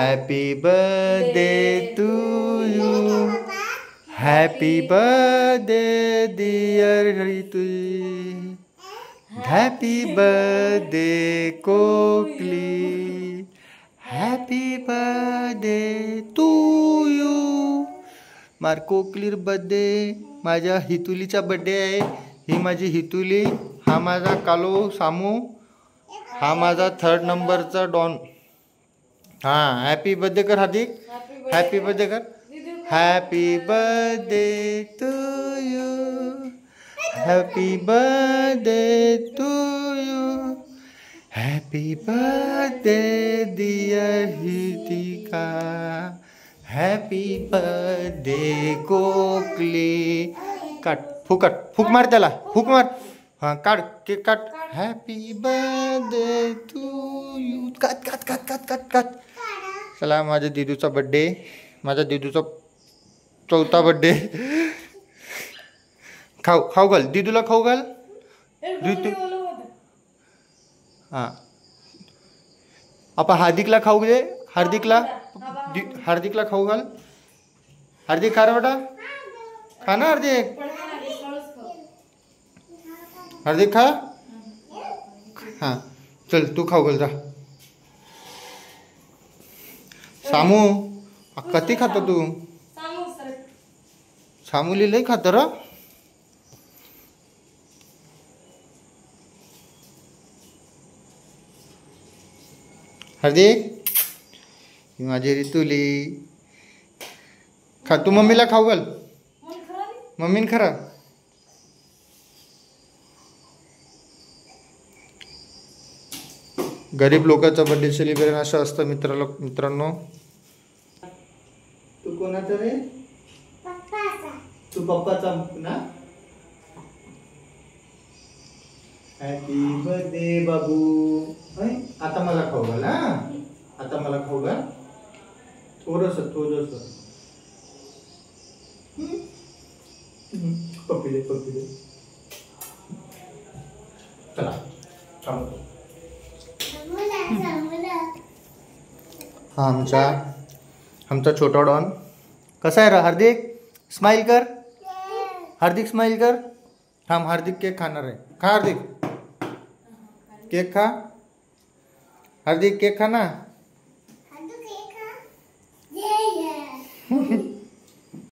Happy birthday to you. Happy birthday dear Ritu. Happy birthday Kokli. Happy birthday to you. मार कोकलीर birthday. माझ्या हितुलीचा birthday आहे. ही माझी हितुली. हा माझा कालो सामू. हा माझा 3rd नंबरचा डॉन. हां हॅपी बर्थडे कर हार्दिक. हॅपी बर्थडे कर. Happy birthday to you. Happy birthday to you. Happy birthday dear Hitika. Happy birthday Kokli. काट फुकट फूक मार त्याला. फूक मार. हां काढ केक काट. Happy birthday to you. काट काट काट काट काट काट. चला माझ्या दिदूचा बड्डे. माझ्या दिदूचा 4था बड्डे. खाऊ खाऊ घाल दिदूला. खाऊ घाल दिदू. हां आपण हार्दिकला खाऊ दे. हार्दिकला हार्दिकला खाऊ घाल. हार्दिक खा रे बेटा. खा ना हार्दिक. हार्दिक खा. हां चल तू खाऊ घाल जा. सामू कधी खातो तू. सामूली लई खातो र. हार्दिक माझी रितुली. खा तू. मम्मीला खाऊ घाल. मम्मीन खरा. गरीब लोकांचा बर्थडे सेलिब्रेशन असं असतं मित्रांनो. तू कोणाचा रे. तू पप्पाचा ना. हॅपी बर्थडे बाबू. आता मला खाऊ घाल. हा आता मला खाऊ घाल. थोडंसं पप्पी दे. चला हा आमचा छोटा डॉन कसा आहे रा. हार्दिक स्माइल कर. हार्दिक स्माइल कर. थांब हार्दिक केक खाणार आहे. खा हार्दिक केक खा. हार्दिक केक खा ना.